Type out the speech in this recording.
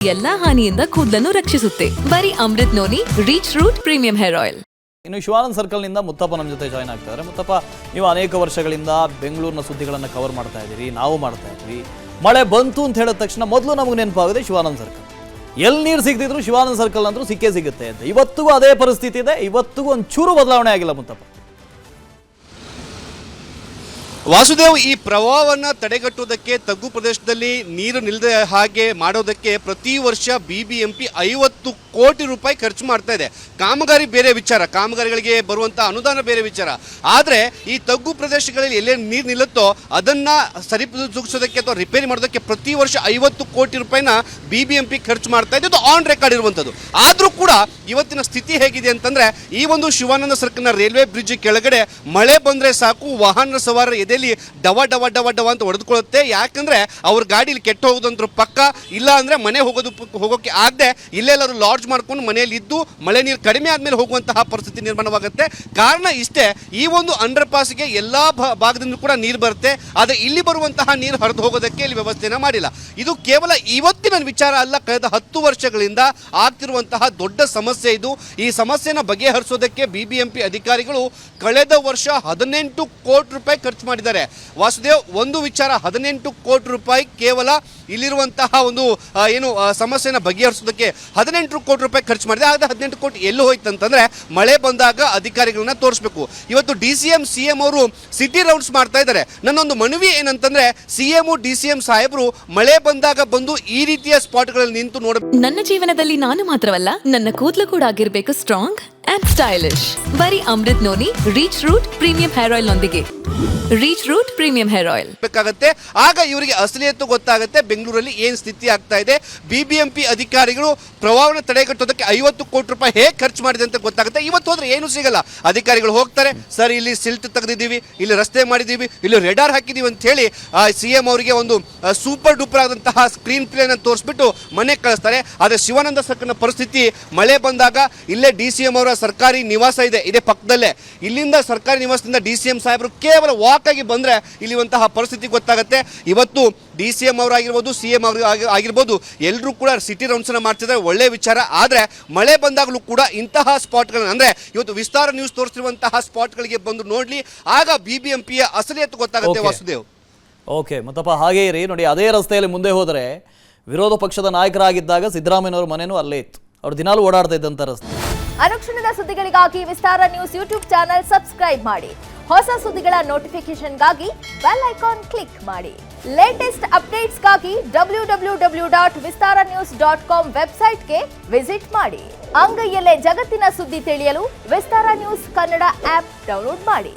ಎಲ್ಲಾ ಹಾನಿಯಿಂದ ಕೂದಲನ್ನು ರಕ್ಷಿಸುತ್ತೆ. ಬರೀ Amrut noni reach root premium hair oil. ಇನ್ನು ಶಿವಾನಂದ ಸರ್ಕಲ್ನಿಂದ ಮುತ್ತಪ್ಪ ನಮ್ಮ ಜೊತೆ ಜಾಯ್ನ್ ಆಗ್ತಾರೆ. ಮುತ್ತಪ್ಪ, ನೀವು ಅನೇಕ ವರ್ಷಗಳಿಂದ ಬೆಂಗಳೂರಿನ ಸುದ್ದಿಗಳನ್ನು ಕವರ್ ಮಾಡ್ತಾ ಇದ್ದೀರಿ, ನಾವು ಮಾಡ್ತಾ ಇದ್ವಿ. ಮಳೆ ಬಂತು ಅಂತ ಹೇಳಿದ ತಕ್ಷಣ ಮೊದಲು ನಮಗೆ ನೆನಪಾಗಿದೆ ಶಿವಾನಂದ ಸರ್ಕಲ್. ಎಲ್ಲಿ ನೀರು ಸಿಗ್ತಿದ್ರು ಶಿವಾನಂದ ಸರ್ಕಲ್ ಅಂದ್ರೂ ಸಿಕ್ಕೇ ಸಿಗುತ್ತೆ ಅಂತ. ಇವತ್ತಿಗೂ ಅದೇ ಪರಿಸ್ಥಿತಿ ಇದೆ. ಇವತ್ತಿಗೂ ಒಂಚೂರು ಬದಲಾವಣೆ ಆಗಿಲ್ಲ ಮುತ್ತಪ್ಪ. ವಾಸುದೇವ್, ಈ ಪ್ರವಾಹವನ್ನು ತಡೆಗಟ್ಟುವುದಕ್ಕೆ ತಗ್ಗು ಪ್ರದೇಶದಲ್ಲಿ ನೀರು ನಿಲ್ಲದೆ ಹಾಗೆ ಮಾಡೋದಕ್ಕೆ ಪ್ರತಿ ವರ್ಷ BBMP 50 ಕೋಟಿ ರೂಪಾಯಿ ಖರ್ಚು ಮಾಡ್ತಾ ಇದೆ. ಕಾಮಗಾರಿ ಬೇರೆ ವಿಚಾರ, ಕಾಮಗಾರಿಗಳಿಗೆ ಬರುವಂಥ ಅನುದಾನ ಬೇರೆ ವಿಚಾರ. ಆದರೆ ಈ ತಗ್ಗು ಪ್ರದೇಶಗಳಲ್ಲಿ ಎಲ್ಲೇ ನೀರು ನಿಲ್ಲುತ್ತೋ ಅದನ್ನು ಸರಿದೂಗಿಸೋದಕ್ಕೆ ಅಥವಾ ರಿಪೇರಿ ಮಾಡೋದಕ್ಕೆ ಪ್ರತಿ ವರ್ಷ 50 ಕೋಟಿ ರೂಪಾಯಿನ BBMP ಖರ್ಚು ಮಾಡ್ತಾ ಇದೆ. ಇದು ಆನ್ ರೆಕಾರ್ಡ್ ಇರುವಂಥದ್ದು. ಆದರೂ ಕೂಡ ಇವತ್ತಿನ ಸ್ಥಿತಿ ಹೇಗಿದೆ ಅಂತಂದರೆ, ಈ ಒಂದು ಶಿವಾನಂದ ಸರ್ಕಲ್ನ ರೈಲ್ವೆ ಬ್ರಿಡ್ಜ್ ಕೆಳಗಡೆ ಮಳೆ ಬಂದರೆ ಸಾಕು, ವಾಹನ ಸವಾರರ ಎದೆಯಲ್ಲಿ ಡವ ಡವ ಡವ ಡವ ಅಂತ ಹೊಡೆದುಕೊಳ್ಳುತ್ತೆ. ಯಾಕಂದ್ರೆ ಅವ್ರ ಗಾಡಿಲಿ ಕೆಟ್ಟ ಹೋಗೋದಂದ್ರ ಪಕ್ಕ, ಇಲ್ಲ ಅಂದ್ರೆ ಮನೆ ಹೋಗೋಕೆ ಆಗದೆ ಇಲ್ಲೆಲ್ಲರೂ ಲಾಡ್ಜ್ ಮಾಡ್ಕೊಂಡು ಮನೆಯಲ್ಲಿ ಇದ್ದು ಮಳೆ ನೀರು ಕಡಿಮೆ ಆದ್ಮೇಲೆ ಹೋಗುವಂತಹ ಪರಿಸ್ಥಿತಿ ನಿರ್ಮಾಣವಾಗುತ್ತೆ. ಕಾರಣ ಇಷ್ಟೇ, ಈ ಒಂದು ಅಂಡರ್ ಪಾಸ್ಗೆ ಎಲ್ಲಾ ಭಾಗದಿಂದ ಕೂಡ ನೀರು ಬರುತ್ತೆ. ಆದರೆ ಇಲ್ಲಿ ಬರುವಂತಹ ನೀರು ಹರಿದು ಹೋಗೋದಕ್ಕೆ ಇಲ್ಲಿ ವ್ಯವಸ್ಥೆನ ಮಾಡಿಲ್ಲ. ಇದು ಕೇವಲ ಇವತ್ತಿನ ವಿಚಾರ ಅಲ್ಲ, ಕಳೆದ 10 ವರ್ಷಗಳಿಂದ ಆಗ್ತಿರುವಂತಹ ದೊಡ್ಡ ಸಮಸ್ಯೆ ಇದು. ಈ ಸಮಸ್ಯೆನ ಬಗೆಹರಿಸೋದಕ್ಕೆ BBMP ಅಧಿಕಾರಿಗಳು ಕಳೆದ ವರ್ಷ 18 ಕೋಟಿ ರೂಪಾಯಿ ಖರ್ಚು ಮಾಡಿದ್ದಾರೆ. ವಾಸುದೇವ್, ಒಂದು ವಿಚಾರ, 18 ಕೋಟಿ ರೂಪಾಯಿ ಕೇವಲ ಇಲ್ಲಿರುವಂತಹ ಒಂದು ಸಮಸ್ಯೆನ ಬಗೆಹರಿಸೋದಕ್ಕೆ 18 ಕೋಟಿ ರೂಪಾಯಿ ಖರ್ಚು ಮಾಡಿದೆ. ಆಗ 18 ಕೋಟಿ ಎಲ್ಲೂ ಹೋಯ್ತು ಅಂತಂದ್ರೆ ಮಳೆ ಬಂದಾಗ ಅಧಿಕಾರಿಗಳನ್ನ ತೋರಿಸ್ಬೇಕು. ಇವತ್ತು DCM CM ಅವರು ಸಿಟಿ ರೌಂಡ್ಸ್ ಮಾಡ್ತಾ ಇದ್ದಾರೆ. ನನ್ನೊಂದು ಮನವಿ ಏನಂತಂದ್ರೆ, CM DCM ಸಾಹೇಬರು ಮಳೆ ಬಂದಾಗ ಬಂದು ಈ ರೀತಿಯ ಸ್ಪಾಟ್ಗಳಲ್ಲಿ ನಿಂತು ನನ್ನ ಜೀವನದಲ್ಲಿ ನಾನು ಮಾತ್ರವಲ್ಲ, ನನ್ನ ಕೂದಲು ಕೂಡ ಆಗಿರ್ಬೇಕು ಸ್ಟ್ರಾಂಗ್ ಅಂಡ್ ಸ್ಟೈಲಿಶ್. ಬರೀ Amrut noni reach root premium hair oil ನೊಂದಿಗೆ. Reach root premium hair oil ಬೇಕಾಗುತ್ತೆ. ಆಗ ಇವರಿಗೆ ಅಸಲಿಯತ್ತು ಗೊತ್ತಾಗುತ್ತೆ ಬೆಂಗಳೂರಲ್ಲಿ ಏನ್ ಸ್ಥಿತಿ ಆಗ್ತಾ ಇದೆ. BBMP ಅಧಿಕಾರಿಗಳು ಪ್ರವಾಹನ ತಡೆಗಟ್ಟೋದಕ್ಕೆ 50 ಕೋಟಿ ರೂಪಾಯಿ ಹೇಗೆ ಖರ್ಚು ಮಾಡಿದೆ ಅಂತ ಗೊತ್ತಾಗುತ್ತೆ. ಇವತ್ತು ಹೋದ್ರೆ ಏನು ಸಿಗಲ್ಲ. ಅಧಿಕಾರಿಗಳು ಹೋಗ್ತಾರೆ, ಸರ್ ಇಲ್ಲಿ ಸಿಲ್ಟ್ ತೆಗೆದಿದ್ದೀವಿ, ಇಲ್ಲಿ ರಸ್ತೆ ಮಾಡಿದ್ದೀವಿ, ಇಲ್ಲಿ ರೆಡಾರ್ ಹಾಕಿದ್ದೀವಿ ಅಂತ ಹೇಳಿ CM ಅವರಿಗೆ ಒಂದು ಸೂಪರ್ ಡೂಪರ್ ಆದಂತಹ ಸ್ಕ್ರೀನ್ ಪ್ಲೇ ಅನ್ನು ತೋರಿಸ್ಬಿಟ್ಟು ಮನೆಗೆ ಕಳಿಸ್ತಾರೆ. ಆದರೆ ಶಿವಾನಂದ ಸರ್ಕಲ್ನ ಪರಿಸ್ಥಿತಿ, ಮಳೆ ಬಂದಾಗ ಇಲ್ಲೇ DCM ಅವರ ಸರ್ಕಾರಿ ನಿವಾಸ ಇದೆ ಪಕ್ಕದಲ್ಲೇ. ಇಲ್ಲಿಂದ ಸರ್ಕಾರಿ ನಿವಾಸದಿಂದ DCM ಸಾಹೇಬರು ಕೇವಲ ವಾಕ್ ಆಗಿ ಬಂದ್ರೆ ಇಲ್ಲಿರುವಂತಹ ಪರಿಸ್ಥಿತಿ ಗೊತ್ತಾಗುತ್ತೆ. ಇವತ್ತು DCM ಅವರಾಗಿರ್ಬೋದು, CM ಆಗಿರ್ಬೋದು, ಎಲ್ಲರೂ ಕೂಡ ಸಿಟಿ ರೌಂಡ್ಸ್ ಅನ್ನ ಮಾಡ್ತಿದ್ದಾರೆ. ಒಳ್ಳೆ ವಿಚಾರ. ಆದ್ರೆ ಮಳೆ ಬಂದಾಗಲೂ ಕೂಡ ಇಂತಹ ಸ್ಪಾಟ್ಗಳನ್ನ, ಅಂದ್ರೆ ಇವತ್ತು ವಿಸ್ತಾರ ನ್ಯೂಸ್ ತೋರಿಸಿರುವಂತಹ ಸ್ಪಾಟ್ಗಳಿಗೆ ಬಂದು ನೋಡ್ಲಿ, ಆಗ BBMPಯ ಅಸಲಿಯತ್ತು ಗೊತ್ತಾಗುತ್ತೆ. ವಾಸುದೇವ್, ಓಕೆ ಮುತ್ತಪ್ಪ, ಹಾಗೇ ಇರಿ. ನೋಡಿ, ಅದೇ ರಸ್ತೆಯಲ್ಲಿ ಮುಂದೆ ಹೋದರೆ ವಿರೋಧ ಪಕ್ಷದ ನಾಯಕರಾಗಿದ್ದಾಗ ಸಿದ್ದರಾಮಯ್ಯನವರ ಮನೆಯೂ ಅಲ್ಲೇ ಇತ್ತು. ಅವ್ರು ದಿನಾಲು ಓಡಾಡ್ತಾ ಇದ್ದಂಥ ರಸ್ತೆ. ಅನುಕ್ಷಣದ ಸುದ್ದಿಗಳಿಗಾಗಿ ವಿಸ್ತಾರ ನ್ಯೂಸ್ ಯೂಟ್ಯೂಬ್ ಚಾನೆಲ್ ಸಬ್ಸ್ಕ್ರೈಬ್ ಮಾಡಿ. ಹೊಸ ಸುದ್ದಿಗಳ ನೋಟಿಫಿಕೇಶನ್ಗಾಗಿ ಬೆಲ್ ಐಕಾನ್ ಕ್ಲಿಕ್ ಮಾಡಿ. ಲೇಟೆಸ್ಟ್ ಅಪ್ಡೇಟ್ಸ್ಗಾಗಿ www.vistaranews.com ವೆಬ್ಸೈಟ್ಗೆ ವಿಸಿಟ್ ಮಾಡಿ. ಅಂಗೈಯಲ್ಲೇ ಜಗತ್ತಿನ ಸುದ್ದಿ ತಿಳಿಯಲು ವಿಸ್ತಾರ ನ್ಯೂಸ್ ಕನ್ನಡ ಆಪ್ ಡೌನ್ಲೋಡ್ ಮಾಡಿ.